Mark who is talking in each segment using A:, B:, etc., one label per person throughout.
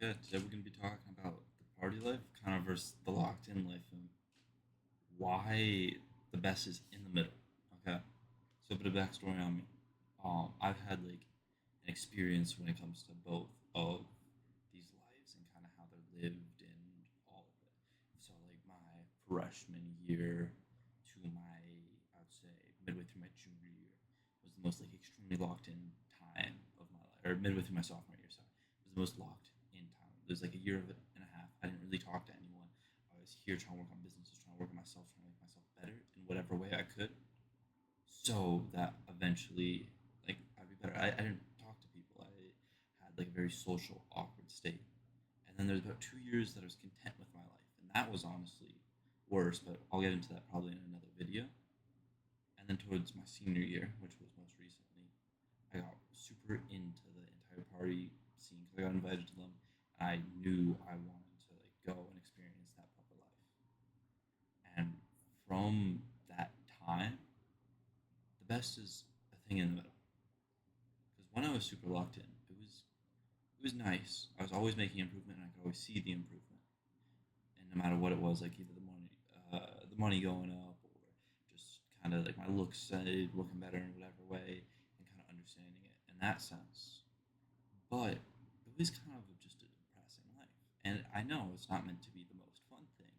A: Okay, today we're going to be talking about the party life kind of versus the locked in life and why the best is in the middle. Okay, so a bit of backstory on me. I've had like an experience when it comes to both of these lives and kind of how they're lived and all of it. So like my freshman year to my, I would say midway through my junior year was the most like extremely locked in time of my life, or midway through my sophomore year. Sorry, was the most locked in time. There's like a year of it and a half. I didn't really talk to anyone. I was here trying to work on businesses, trying to work on myself, trying to make myself better in whatever way I could, so that eventually, like, I'd be better. I didn't talk to people. I had like a very social, awkward state. And then there's about 2 years that I was content with my life, and that was honestly worse. But I'll get into that probably in another video. And then towards my senior year, which was most recently, I got super into the entire party scene because I got invited to them, and I knew I wanted to like go and experience that proper life. And from that time, the best is a thing in the middle. Because when I was super locked in, it was nice. I was always making improvement, and I could always see the improvement. And no matter what it was, like either the money going up, or just kind of like my looks looking better in whatever way, and kind of understanding it in that sense. But it was kind of just a depressing life, and I know it's not meant to be the most fun thing,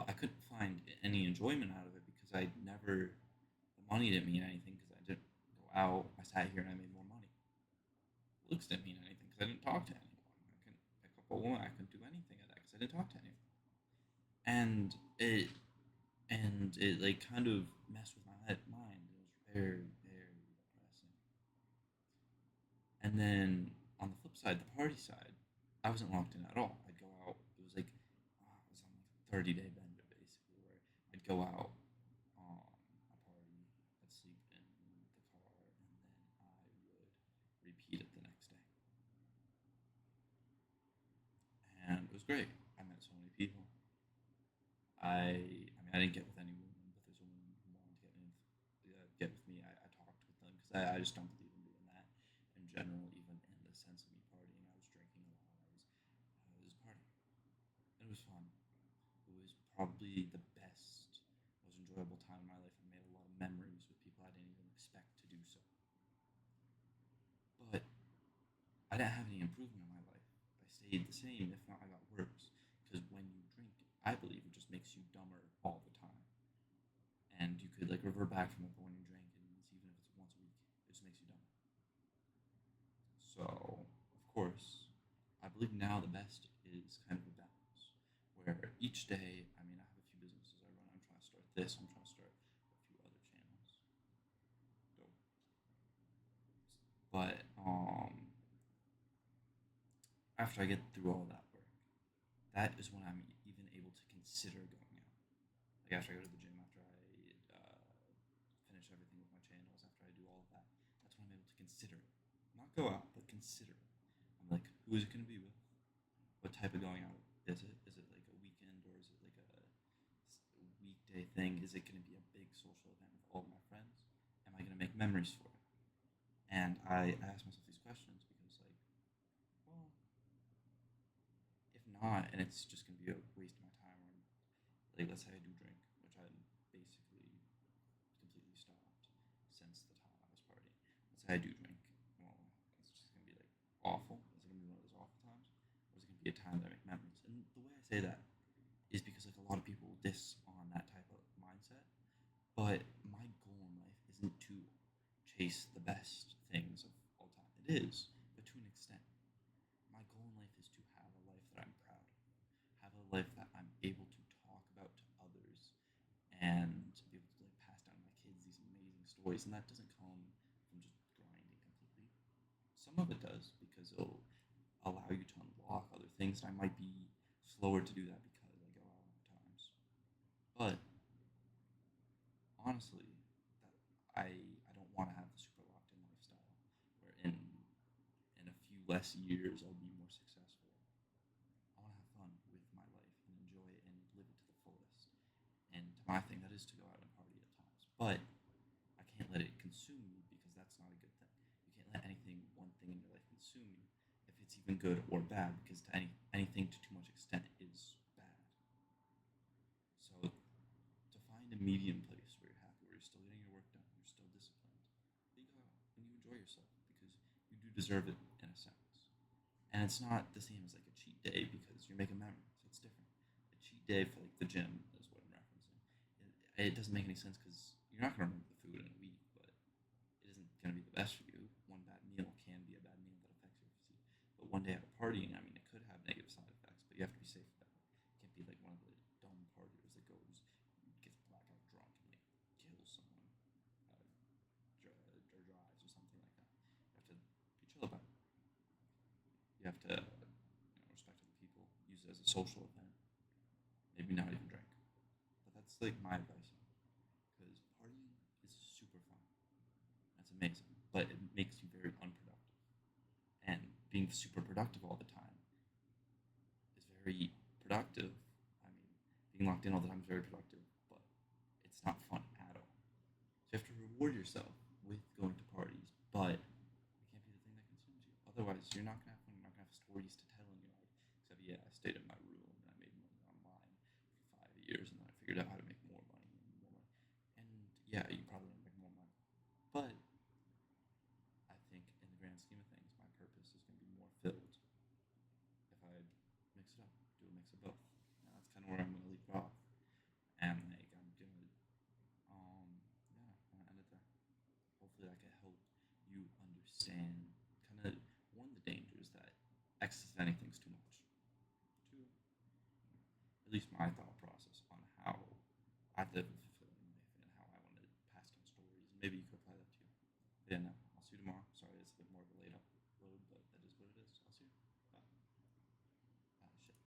A: but I couldn't find any enjoyment out of it because I never the money didn't mean anything because I didn't go out. I sat here and I made more money. Looks didn't mean anything because I didn't talk to anyone. I couldn't pick up a woman. I couldn't do anything of that because I didn't talk to anyone. And it like kind of messed with my mind. It was very very depressing. And then on the flip side, the party side, I wasn't locked in at all. I'd go out. It was like I was on like a 30-day bender basically, where I'd go out, a party, I'd sleep in the car, and then I would repeat it the next day. And it was great. I met so many people. I mean, I didn't get with any women, but there's a woman who wanted to get with me. I talked with them because I just don't believe in doing that in general, even in the sense of me partying. I was drinking a lot. I was partying. It was fun. It was probably the best, most enjoyable time in my life. I made a lot of memories with people I didn't even expect to do so. But I didn't have any improvement in my life. I stayed the same, if not, I got worse. Because when you drink, I believe it just makes you dumber all the time. And you could like revert back from it, but when you drink, and even if it's once a week, it just makes you dumber. So, of course, I believe now the best is kind of a balance, where each day, I mean, I have a few businesses I run. I'm trying to start this. I'm trying to start a few other channels. Dope. But after I get through all that work, that is when I'm even able to consider going out. Like after I go to the gym, after I finish everything with my channels, after I do all of that, that's when I'm able to consider it. Not go out, but consider it. I'm like, who is it going to be with? What type of going out is it? Is it like a weekend, or is it like a weekday thing? Is it going to be a big social event with all of my friends? Am I going to make memories for it? And I ask myself these questions because, like, well, if not, and it's just going to be a waste of my time, or like, let's say I do drink, which I basically completely stopped since the time I was partying. Let's say I do drink. Well, it's just gonna be like awful. Is it gonna be one of those awful times, or is it gonna be a time that I make memories? And the way I say that is because like a lot of people diss on that type of mindset, but my goal in life isn't to chase the best things of all time. It is, but to an extent. My goal in life is to have a life that I'm proud of, have a life that I'm able to talk about to others, and be able to like pass down to my kids these amazing stories. And that doesn't come from just grinding completely. Some of it does because it'll allow you to unlock other things. And I might be slower to do that because I go out at times. But honestly, that I don't want to have the super locked in lifestyle where in a few less years I'll be more successful. I want to have fun with my life and enjoy it and live it to the fullest. And to my thing, that is to go out and party at times. But I can't let it consume me because that's not a good thing. You can't let one thing in your life consume you if it's even good or bad because to any anything to too much extent is bad. So to find a medium place where you're happy, where you're still getting your work done, you're still disciplined, you go out and you enjoy yourself because you do deserve it in a sense. And it's not the same as like a cheat day because you're making memories. It's different. A cheat day for like the gym is what I'm referencing. It doesn't make any sense because you're not going to remember the food in a week, but it isn't going to be the best for you. One bad meal can be a bad meal that affects your physique. But one day out partying, I mean, it could have negative side effects, but you have to be safe with that. You can't be like one of the dumb partiers that goes, gets blackout drunk and like kills someone, or drives or something like that. You have to be chill about it. You have to respect other people, use it as a social event, maybe not even drink. But that's like my advice on it. Because partying is super fun. That's amazing. But it makes you very unproductive. And being super productive all the time is very productive. I mean, being locked in all the time is very productive, but it's not fun at all. So you have to reward yourself with going to parties, but it can't be the thing that consumes you. Otherwise, you're not gonna have fun. You're not gonna have stories to tell in your life. Except, yeah, I stayed in my room and I made money online for 5 years, and then I figured out how to make more money and more money. And yeah, you probably want to make more money, but I think in the grand scheme of things, my purpose is going to be more filled if I mix it up, do a mix of both. And that's kind of where I'm going to leave it off. And like I'm gonna, yeah, I'm gonna end it there. Hopefully, that can help you understand kind of one of the dangers that excess of anything's too much. Two, at least my thought process on how I live